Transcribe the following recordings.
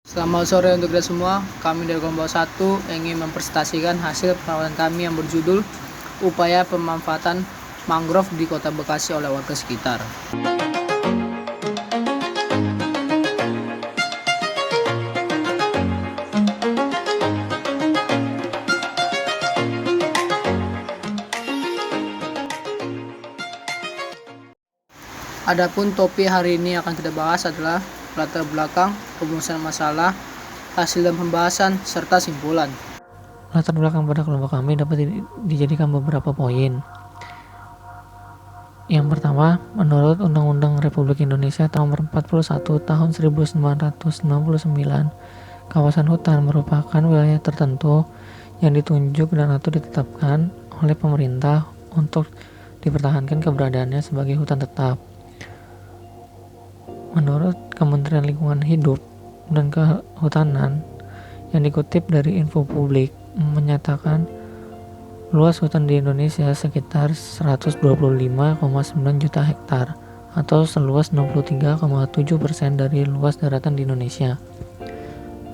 Selamat sore untuk kita semua. Kami dari kelompok 1 ingin mempresentasikan hasil penelitian kami yang berjudul Upaya Pemanfaatan Mangrove di Kota Bekasi oleh warga sekitar. Adapun topik hari ini akan kita bahas adalah latar belakang, perumusan masalah, hasil dan pembahasan, serta simpulan. Latar belakang pada kelompok kami dapat dijadikan beberapa poin. Yang pertama, menurut Undang-Undang Republik Indonesia Nomor 41 Tahun 1999, kawasan hutan merupakan wilayah tertentu yang ditunjuk dan atau ditetapkan oleh pemerintah untuk dipertahankan keberadaannya sebagai hutan tetap. Menurut Kementerian Lingkungan Hidup dan Kehutanan yang dikutip dari Info Publik menyatakan luas hutan di Indonesia sekitar 125,9 juta hektar atau seluas 63,7% dari luas daratan di Indonesia.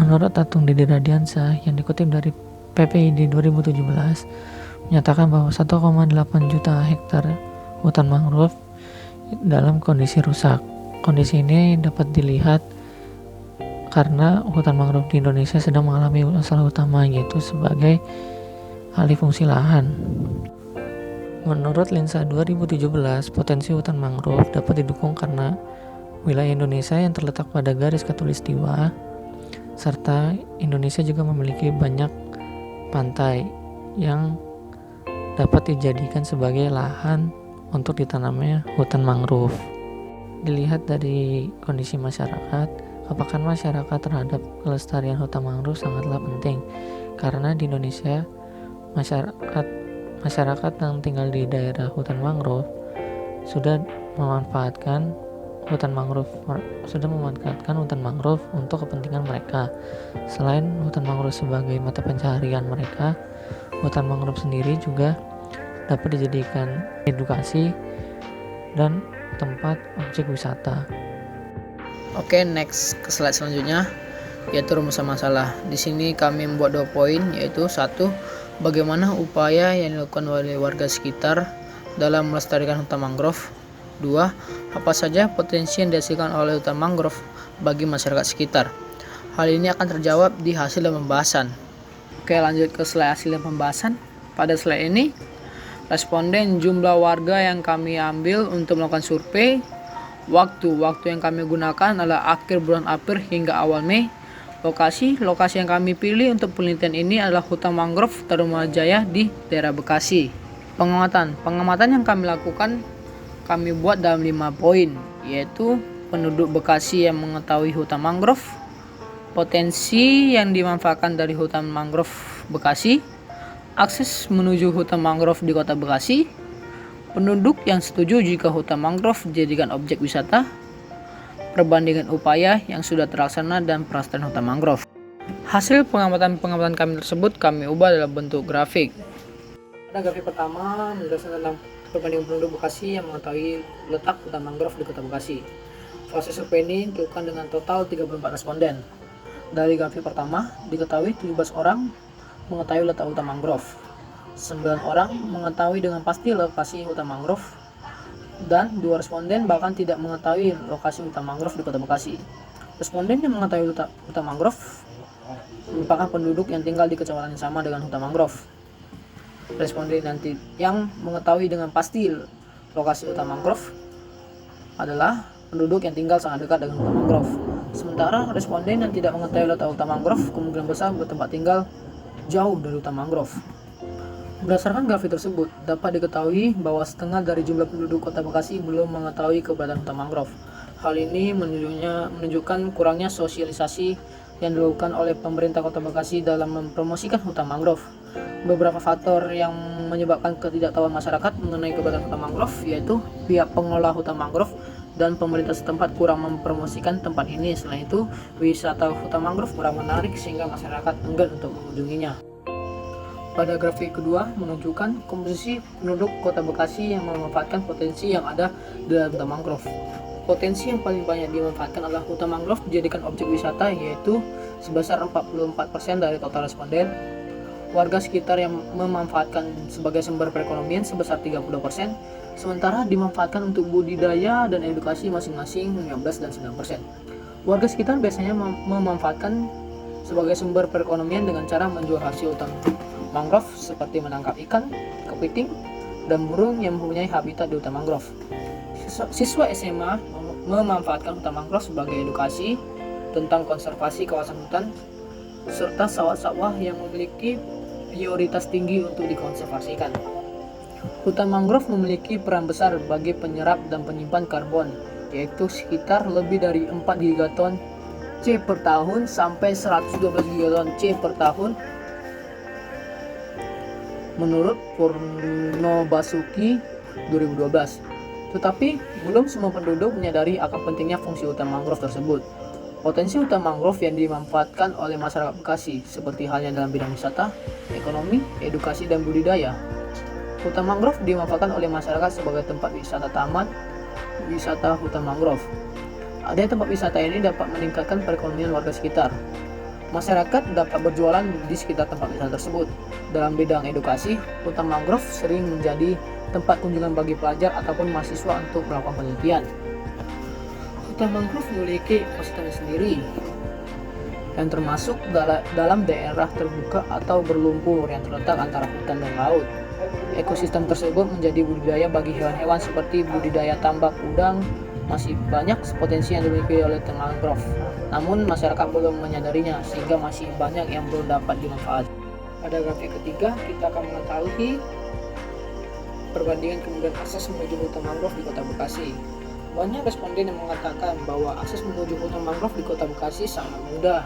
Menurut Tatung Didi Radiansyah yang dikutip dari PPID 2017 menyatakan bahwa 1,8 juta hektar hutan mangrove dalam kondisi rusak. Kondisi ini dapat dilihat karena hutan mangrove di Indonesia sedang mengalami masalah utama, yaitu sebagai alih fungsi lahan. Menurut Linsa 2017, potensi hutan mangrove dapat didukung karena wilayah Indonesia yang terletak pada garis khatulistiwa, serta Indonesia juga memiliki banyak pantai yang dapat dijadikan sebagai lahan untuk ditanamnya hutan mangrove. Dilihat dari kondisi masyarakat, kepekaan masyarakat terhadap kelestarian hutan mangrove sangatlah penting, karena di Indonesia masyarakat yang tinggal di daerah hutan mangrove sudah memanfaatkan hutan mangrove untuk kepentingan mereka. Selain hutan mangrove sebagai mata pencaharian mereka, hutan mangrove sendiri juga dapat dijadikan edukasi dan tempat objek wisata. Oke, next ke slide selanjutnya, yaitu rumusan masalah. Di sini kami membuat 2 poin, yaitu 1. Bagaimana upaya yang dilakukan oleh warga sekitar dalam melestarikan hutan mangrove. 2. Apa saja potensi yang dihasilkan oleh hutan mangrove bagi masyarakat sekitar. Hal ini akan terjawab di hasil dan pembahasan. Oke, lanjut ke slide hasil dan pembahasan. Pada slide ini, responden jumlah warga yang kami ambil untuk melakukan survei. Waktu yang kami gunakan adalah akhir bulan April hingga awal Mei. Lokasi yang kami pilih untuk penelitian ini adalah hutan mangrove Tarumajaya di daerah Bekasi. Pengamatan yang kami lakukan kami buat dalam 5 poin, yaitu penduduk Bekasi yang mengetahui hutan mangrove, potensi yang dimanfaatkan dari hutan mangrove Bekasi, akses menuju hutan mangrove di Kota Bekasi, penduduk yang setuju jika hutan mangrove dijadikan objek wisata, perbandingan upaya yang sudah terlaksana dan pelestarian hutan mangrove. Hasil pengamatan kami tersebut kami ubah dalam bentuk grafik. Pada grafik pertama menjelaskan tentang perbandingan penduduk Bekasi yang mengetahui letak hutan mangrove di Kota Bekasi. Proses survei ini dilakukan dengan total 34 responden. Dari grafik pertama diketahui 17 orang mengetahui letak hutan mangrove, 9 orang mengetahui dengan pasti lokasi hutan mangrove, dan 2 responden bahkan tidak mengetahui lokasi hutan mangrove di Kota Bekasi. Responden yang mengetahui hutan mangrove merupakan penduduk yang tinggal di kecamatan yang sama dengan hutan mangrove. Responden yang mengetahui dengan pasti lokasi hutan mangrove adalah penduduk yang tinggal sangat dekat dengan hutan mangrove. Sementara responden yang tidak mengetahui letak hutan mangrove kemungkinan besar bertempat tinggal jauh dari hutan mangrove. Berdasarkan grafik tersebut, dapat diketahui bahwa setengah dari jumlah penduduk Kota Bekasi belum mengetahui keberadaan hutan mangrove. Hal ini menunjukkan kurangnya sosialisasi yang dilakukan oleh pemerintah Kota Bekasi dalam mempromosikan hutan mangrove. Beberapa faktor yang menyebabkan ketidaktahuan masyarakat mengenai keberadaan hutan mangrove yaitu pihak pengelola hutan mangrove dan pemerintah setempat kurang mempromosikan tempat ini. Selain itu, wisata hutan mangrove kurang menarik sehingga masyarakat enggan untuk mengunjunginya. Pada grafik kedua menunjukkan komposisi penduduk Kota Bekasi yang memanfaatkan potensi yang ada di dalam hutan mangrove. Potensi yang paling banyak dimanfaatkan adalah hutan mangrove dijadikan objek wisata, yaitu sebesar 44% dari total responden. Warga sekitar yang memanfaatkan sebagai sumber perekonomian sebesar 30%, sementara dimanfaatkan untuk budidaya dan edukasi masing-masing 15 dan 9%. Warga sekitar biasanya memanfaatkan sebagai sumber perekonomian dengan cara menjual hasil hutan mangrove seperti menangkap ikan, kepiting, dan burung yang mempunyai habitat di hutan mangrove. Siswa SMA memanfaatkan hutan mangrove sebagai edukasi tentang konservasi kawasan hutan serta sawah-sawah yang memiliki prioritas tinggi untuk dikonservasikan. Hutan mangrove memiliki peran besar bagi penyerap dan penyimpan karbon, yaitu sekitar lebih dari 4 gigaton C per tahun sampai 112 gigaton C per tahun menurut Purnobasuki 2012. Tetapi belum semua penduduk menyadari akan pentingnya fungsi hutan mangrove tersebut. Potensi hutan mangrove yang dimanfaatkan oleh masyarakat Bekasi seperti halnya dalam bidang wisata, ekonomi, edukasi, dan budidaya. Hutan mangrove dimanfaatkan oleh masyarakat sebagai tempat wisata taman, wisata hutan mangrove. Adanya tempat wisata ini dapat meningkatkan perekonomian warga sekitar. Masyarakat dapat berjualan di sekitar tempat wisata tersebut. Dalam bidang edukasi, hutan mangrove sering menjadi tempat kunjungan bagi pelajar ataupun mahasiswa untuk melakukan penelitian. Hutan mangrove memiliki ekosistem sendiri yang termasuk dalam daerah terbuka atau berlumpur yang terletak antara hutan dan laut. Ekosistem tersebut menjadi budidaya bagi hewan-hewan seperti budidaya tambak udang. Masih banyak potensi yang dimiliki oleh hutan mangrove, namun masyarakat belum menyadarinya sehingga masih banyak yang belum dapat dimanfaatkan. Pada grafik ketiga, kita akan mengetahui perbandingan kemudahan akses menuju hutan mangrove di Kota Bekasi. Banyak responden yang mengatakan bahwa akses menuju hutan mangrove di Kota Bekasi sangat mudah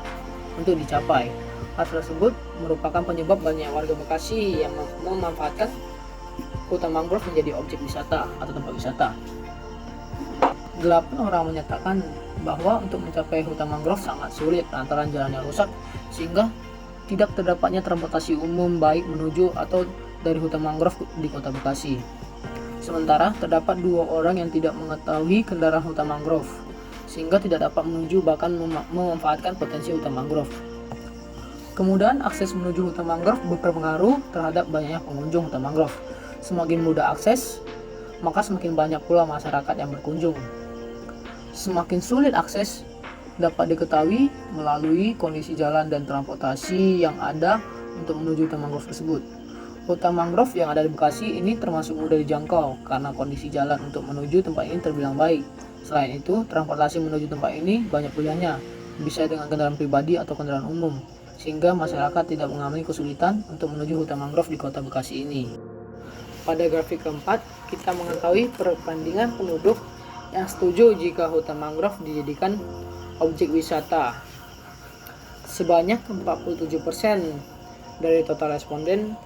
untuk dicapai. Hal tersebut merupakan penyebab banyak warga Bekasi yang memanfaatkan hutan mangrove menjadi objek wisata atau tempat wisata. 8 orang menyatakan bahwa untuk mencapai hutan mangrove sangat sulit lantaran jalannya rusak sehingga tidak terdapatnya transportasi umum baik menuju atau dari hutan mangrove di Kota Bekasi. Sementara terdapat 2 orang yang tidak mengetahui kendaraan hutan mangrove sehingga tidak dapat menuju bahkan memanfaatkan potensi hutan mangrove. Kemudahan akses menuju hutan mangrove berpengaruh terhadap banyaknya pengunjung hutan mangrove. Semakin mudah akses, maka semakin banyak pula masyarakat yang berkunjung. Semakin sulit akses dapat diketahui melalui kondisi jalan dan transportasi yang ada untuk menuju hutan mangrove tersebut. Hutan mangrove yang ada di Bekasi ini termasuk mudah dijangkau karena kondisi jalan untuk menuju tempat ini terbilang baik. Selain itu, transportasi menuju tempat ini banyak pilihannya, bisa dengan kendaraan pribadi atau kendaraan umum, sehingga masyarakat tidak mengalami kesulitan untuk menuju hutan mangrove di Kota Bekasi ini. Pada grafik keempat, kita mengetahui perbandingan penduduk yang setuju jika hutan mangrove dijadikan objek wisata. Sebanyak 47% dari total responden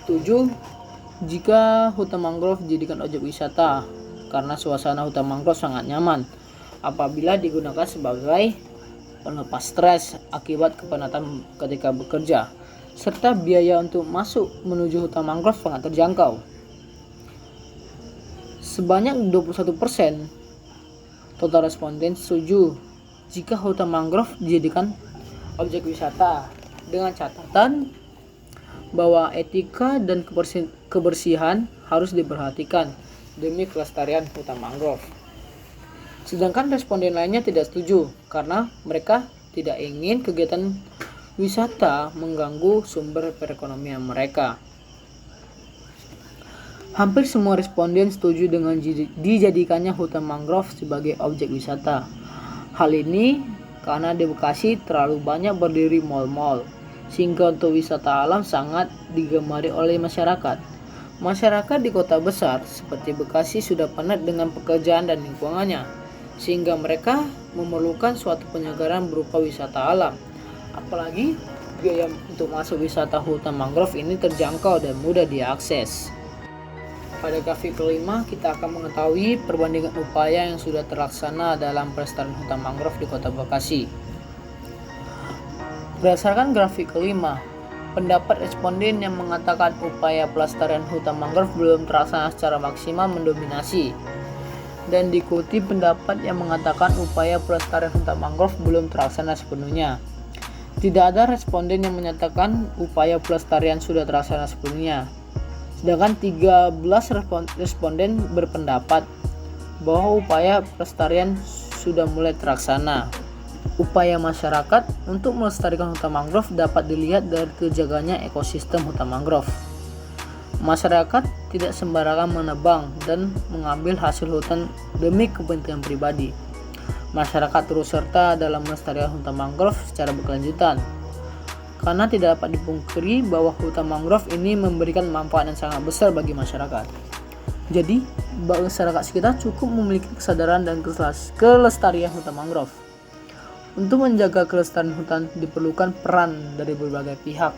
setuju jika hutan mangrove dijadikan objek wisata karena suasana hutan mangrove sangat nyaman apabila digunakan sebagai pelepas stres akibat kepenatan ketika bekerja, serta biaya untuk masuk menuju hutan mangrove sangat terjangkau. Sebanyak 21% total responden setuju jika hutan mangrove dijadikan objek wisata dengan catatan bahwa etika dan kebersihan harus diperhatikan demi kelestarian hutan mangrove. Sedangkan responden lainnya tidak setuju karena mereka tidak ingin kegiatan wisata mengganggu sumber perekonomian mereka. Hampir semua responden setuju dengan dijadikannya hutan mangrove sebagai objek wisata. Hal ini karena di Bekasi terlalu banyak berdiri mal-mal, sehingga untuk wisata alam sangat digemari oleh masyarakat. Masyarakat di kota besar seperti Bekasi sudah penat dengan pekerjaan dan lingkungannya, sehingga mereka memerlukan suatu penyegaran berupa wisata alam. Apalagi biaya untuk masuk wisata hutan mangrove ini terjangkau dan mudah diakses. Pada grafik kelima, kita akan mengetahui perbandingan upaya yang sudah terlaksana dalam pelestarian hutan mangrove di Kota Bekasi. Berdasarkan grafik kelima, pendapat responden yang mengatakan upaya pelestarian hutan mangrove belum terlaksana secara maksimal mendominasi, dan diikuti pendapat yang mengatakan upaya pelestarian hutan mangrove belum terlaksana sepenuhnya. Tidak ada responden yang menyatakan upaya pelestarian sudah terlaksana sepenuhnya. Sedangkan 13 responden berpendapat bahwa upaya pelestarian sudah mulai terlaksana. Upaya masyarakat untuk melestarikan hutan mangrove dapat dilihat dari terjaganya ekosistem hutan mangrove. Masyarakat tidak sembarangan menebang dan mengambil hasil hutan demi kepentingan pribadi. Masyarakat turut serta dalam melestarikan hutan mangrove secara berkelanjutan. Karena tidak dapat dipungkiri bahwa hutan mangrove ini memberikan manfaat yang sangat besar bagi masyarakat. Jadi, masyarakat sekitar cukup memiliki kesadaran dan kelestarian hutan mangrove. Untuk menjaga kelestarian hutan diperlukan peran dari berbagai pihak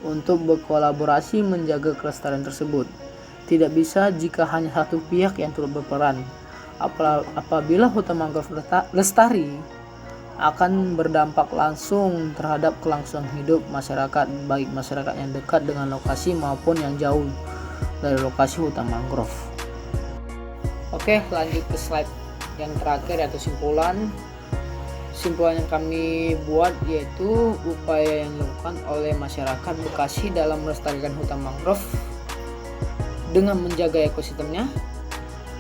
untuk berkolaborasi menjaga kelestarian tersebut. Tidak bisa jika hanya satu pihak yang turut berperan. Apabila hutan mangrove lestari, akan berdampak langsung terhadap kelangsungan hidup masyarakat, baik masyarakat yang dekat dengan lokasi maupun yang jauh dari lokasi hutan mangrove. Oke, lanjut ke slide yang terakhir yaitu simpulan. Simpulan yang kami buat yaitu upaya yang dilakukan oleh masyarakat Bekasi dalam melestarikan hutan mangrove dengan menjaga ekosistemnya,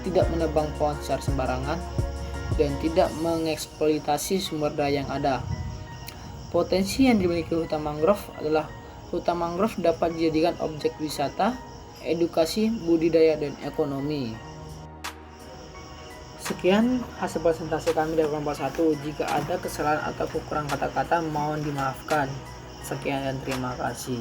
tidak menebang pohon secara sembarangan, dan tidak mengeksploitasi sumber daya yang ada. Potensi yang dimiliki hutan mangrove adalah hutan mangrove dapat dijadikan objek wisata, edukasi, budidaya, dan ekonomi. Sekian hasil presentasi kami dari kelompok 1. Jika ada kesalahan atau kekurangan kata-kata mohon dimaafkan. Sekian dan terima kasih.